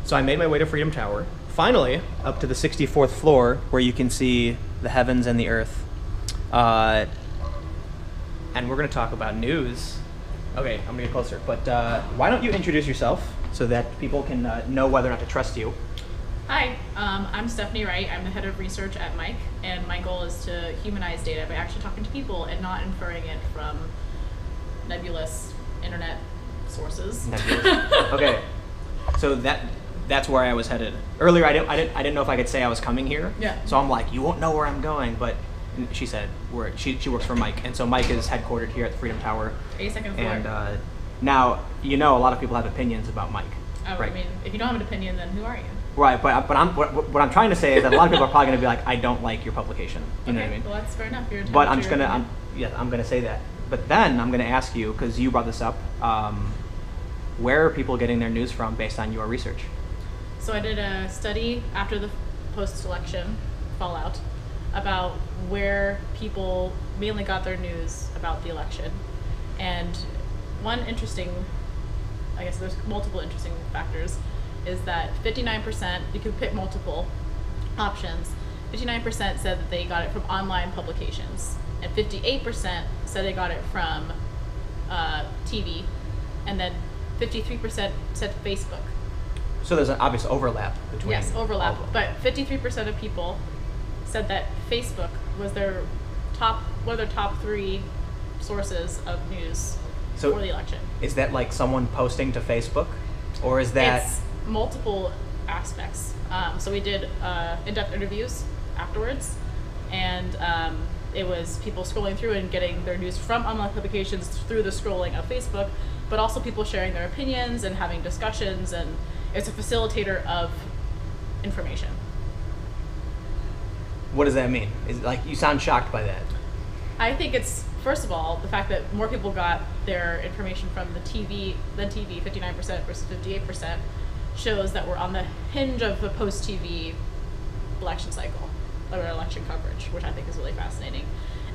So I made my way to Freedom Tower, finally up to the 64th floor where you can see the heavens and the earth. And we're going to talk about news. Okay, I'm going to get closer. But why don't you introduce yourself so that people can know whether or not to trust you. Hi, I'm Stephanie Wright. I'm the head of research at Mike, and my goal is to humanize data by actually talking to people and not inferring it from nebulous internet sources. Nebulous. Okay, so that's where I was headed earlier. I didn't know if I could say I was coming here. Yeah. So I'm like, you won't know where I'm going, but she said she works for Mike, and so Mike is headquartered here at the Freedom Tower. 82nd floor. And now a lot of people have opinions about Mike. Oh, right? I mean, if you don't have an opinion, then who are you? Right, but what I'm trying to say is that a lot of people are probably going to be like, I don't like your publication. You know what I mean? Well, that's fair enough. You're But I'm gonna say that. But then I'm gonna ask you, because you brought this up, where are people getting their news from based on your research? So I did a study after the post-election fallout about where people mainly got their news about the election. And one interesting, I guess there's multiple interesting factors, is that 59%, you could pick multiple options, 59% said that they got it from online publications, and 58% said they got it from TV, and then 53% said Facebook. So there's an obvious overlap between. Yes, overlap. all of them. But 53% of people said that Facebook was one of their top 3 sources of news So for the election. Is that like someone posting to Facebook, or is that? It's multiple aspects. So we did in-depth interviews afterwards, and it was people scrolling through and getting their news from online publications through the scrolling of Facebook, but also people sharing their opinions and having discussions, and it's a facilitator of information. What does that mean? Is like you sound shocked by that? I think it's, first of all, the fact that more people got their information from the TV than TV, 59% versus 58%, shows that we're on the hinge of the post-TV election cycle, or election coverage, which I think is really fascinating.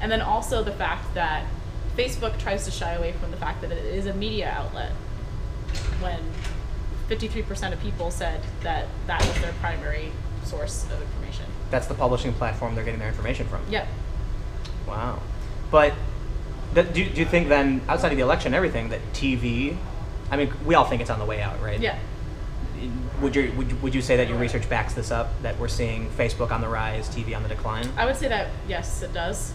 And then also the fact that Facebook tries to shy away from the fact that it is a media outlet, when 53% of people said that that was their primary source of information. That's the publishing platform they're getting their information from. Yep. Wow. But do you think then, outside of the election and everything, that TV, I mean, we all think it's on the way out, right? Yeah. Would you say that your research backs this up, that we're seeing Facebook on the rise, TV on the decline? I would say that, yes, it does.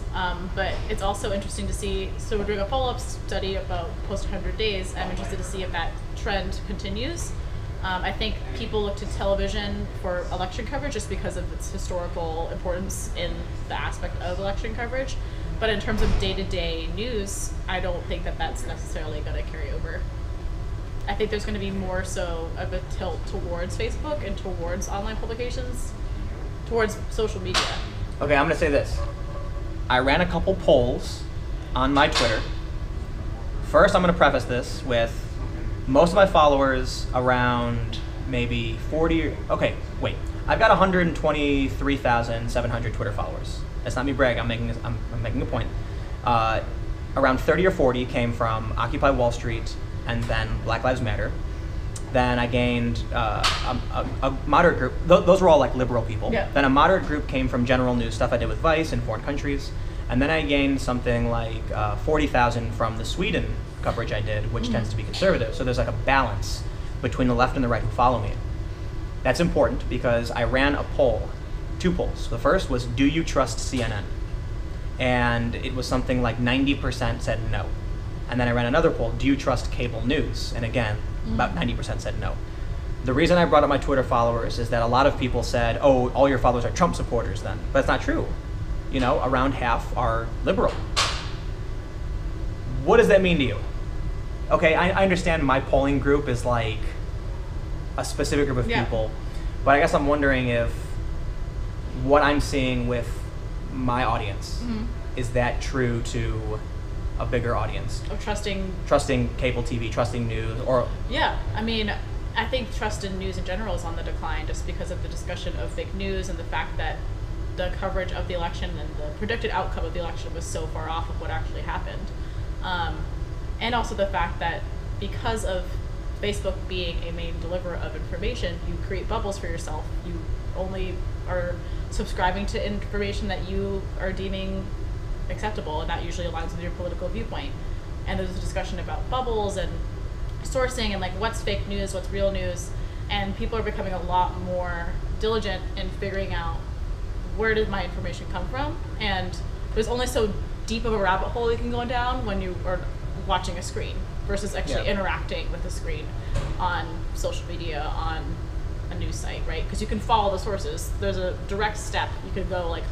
But it's also interesting to see, so we're doing a follow-up study about post 100 days. I'm interested to see if that trend continues. I think people look to television for election coverage just because of its historical importance in the aspect of election coverage. But in terms of day-to-day news, I don't think that that's necessarily going to carry over. I think there's going to be more so of a tilt towards Facebook and towards online publications, towards social media. Okay, I'm going to say this. I ran a couple polls on my Twitter. First, I'm going to preface this with most of my followers around maybe 40. Okay, wait. I've got 123,700 Twitter followers. That's not me bragging. I'm making a point. Around 30 or 40 came from Occupy Wall Street and then Black Lives Matter. Then I gained a moderate group. Those were all like liberal people. Yeah. Then a moderate group came from general news stuff I did with Vice in foreign countries. And then I gained something like 40,000 from the Sweden coverage I did, which tends to be conservative. So there's like a balance between the left and the right who follow me. That's important because I ran a poll, 2 polls. The first was, do you trust CNN? And it was something like 90% said no. And then I ran another poll, do you trust cable news? And again, about 90% said no. The reason I brought up my Twitter followers is that a lot of people said, oh, all your followers are Trump supporters then. But it's not true. Around half are liberal. What does that mean to you? Okay, I understand my polling group is like a specific group of people, but I guess I'm wondering if what I'm seeing with my audience, is that true to a bigger audience? Of trusting cable TV, trusting news, or... Yeah, I mean, I think trust in news in general is on the decline just because of the discussion of fake news and the fact that the coverage of the election and the predicted outcome of the election was so far off of what actually happened. And also the fact that because of Facebook being a main deliverer of information, you create bubbles for yourself. You only are subscribing to information that you are deeming acceptable, and that usually aligns with your political viewpoint. And there's a discussion about bubbles and sourcing and like what's fake news, what's real news, and people are becoming a lot more diligent in figuring out where did my information come from. And there's only so deep of a rabbit hole you can go down when you are watching a screen versus actually interacting with the screen on social media, on a news site, right? Because you can follow the sources. There's a direct step. You could go like,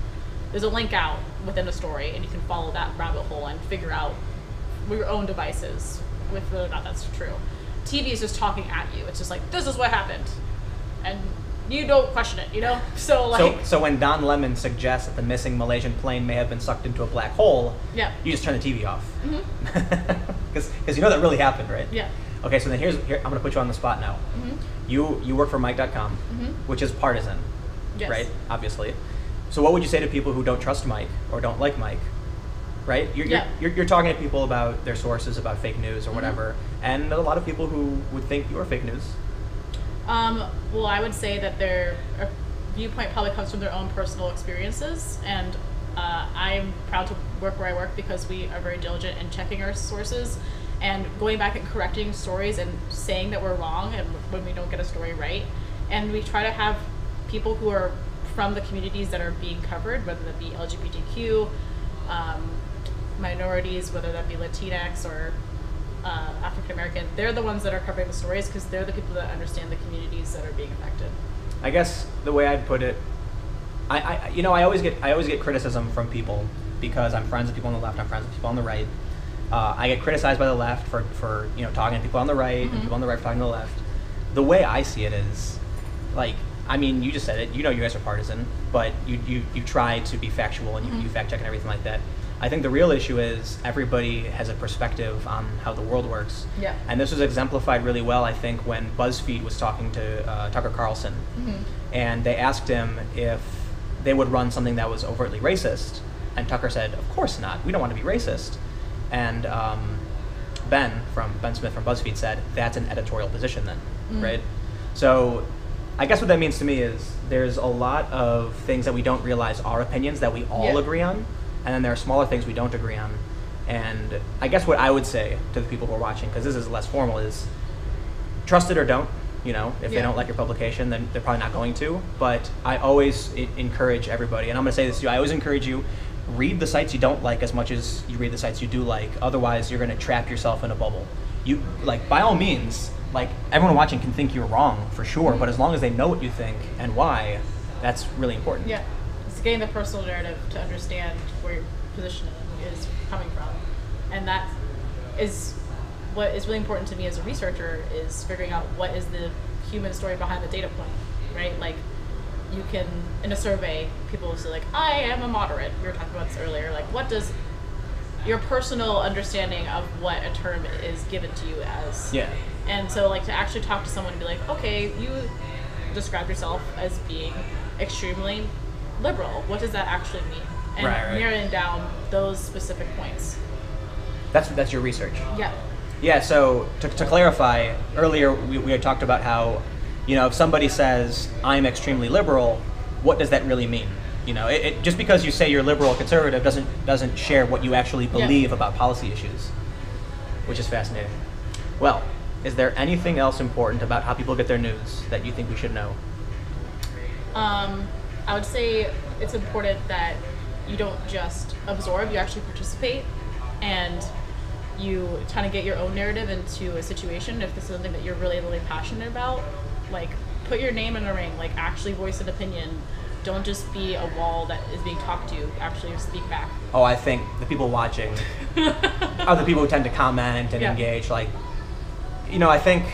there's a link out within a story, and you can follow that rabbit hole and figure out with your own devices with whether or not that's true. TV is just talking at you. It's just like, this is what happened, and you don't question it, you know? So like, so when Don Lemon suggests that the missing Malaysian plane may have been sucked into a black hole, you just turn the TV off. Because you know that really happened, right? Yeah. Okay, so then here I'm going to put you on the spot now. You work for Mike.com, which is partisan, right? Obviously. So what would you say to people who don't trust Mike or don't like Mike? Right? You're talking to people about their sources, about fake news or whatever, and a lot of people who would think you're fake news. Well, I would say that their viewpoint probably comes from their own personal experiences, and I'm proud to work where I work because we are very diligent in checking our sources and going back and correcting stories and saying that we're wrong and when we don't get a story right. And we try to have people who are from the communities that are being covered, whether that be LGBTQ, minorities, whether that be Latinx or African American. They're the ones that are covering the stories because they're the people that understand the communities that are being affected. I guess the way I'd put it, I always get criticism from people because I'm friends with people on the left, I'm friends with people on the right. I get criticized by the left for talking to people on the right and people on the right for talking to the left. The way I see it is, like, I mean, you just said it. You know, you guys are partisan, but you try to be factual and you fact check and everything like that. I think the real issue is everybody has a perspective on how the world works. Yeah. And this was exemplified really well, I think, when BuzzFeed was talking to Tucker Carlson, and they asked him if they would run something that was overtly racist, and Tucker said, "Of course not. We don't want to be racist." And Ben Smith from BuzzFeed said, "That's an editorial position then, right?" So I guess what that means to me is there's a lot of things that we don't realize are opinions that we all agree on, and then there are smaller things we don't agree on. And I guess what I would say to the people who are watching, because this is less formal, is trust it or don't. If they don't like your publication, then they're probably not going to. But I always encourage everybody, and I'm going to say this to you, I always encourage you, read the sites you don't like as much as you read the sites you do like. Otherwise, you're going to trap yourself in a bubble. You, like, by all means, like, everyone watching can think you're wrong for sure, but as long as they know what you think and why, that's really important. Yeah, it's getting the personal narrative to understand where your position is coming from, and that is what is really important to me as a researcher, is figuring out what is the human story behind the data point, right? Like, you can, in a survey, people will say, like, I am a moderate. We were talking about this earlier. Like, what does your personal understanding of what a term is given to you as? Yeah. And so, like, to actually talk to someone and be like, okay, you describe yourself as being extremely liberal. What does that actually mean? And narrowing down those specific points. That's your research. Yeah. Yeah, so to clarify, earlier we had talked about how, if somebody says, I'm extremely liberal, what does that really mean? It just because you say you're liberal or conservative doesn't share what you actually believe about policy issues, which is fascinating. Well, is there anything else important about how people get their news that you think we should know? I would say it's important that you don't just absorb, you actually participate, and you kind of get your own narrative into a situation. If this is something that you're really, really passionate about, like, put your name in the ring, like, actually voice an opinion. Don't just be a wall that is being talked to, actually speak back. Oh, I think the people watching are the people who tend to comment and engage. Like, I think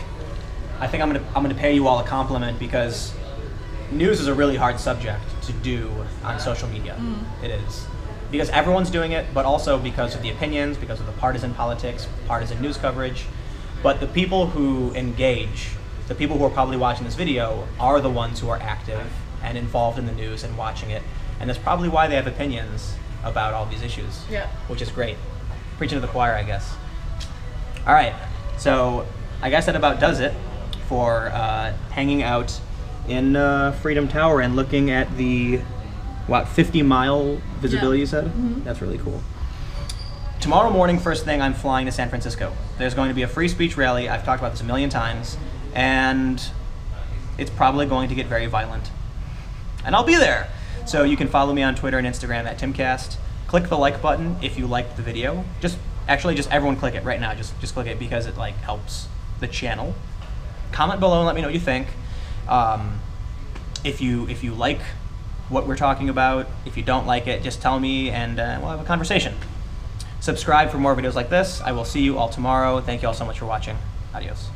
I'm gonna pay you all a compliment, because news is a really hard subject to do on social media. It is. Because everyone's doing it, but also because of the opinions, because of the partisan politics, partisan news coverage. But the people who engage, the people who are probably watching this video, are the ones who are active and involved in the news and watching it. And that's probably why they have opinions about all these issues, which is great. Preaching to the choir, I guess. All right, so I guess that about does it for hanging out in Freedom Tower and looking at the, 50-mile visibility, you said? Mm-hmm. That's really cool. Tomorrow morning, first thing, I'm flying to San Francisco. There's going to be a free speech rally. I've talked about this a million times. And it's probably going to get very violent. And I'll be there. So you can follow me on Twitter and Instagram at Timcast. Click the like button if you liked the video. Just everyone click it right now. Just click it because it helps the channel. Comment below and let me know what you think. If you like what we're talking about, if you don't like it, just tell me and we'll have a conversation. Subscribe for more videos like this. I will see you all tomorrow. Thank you all so much for watching. Adios.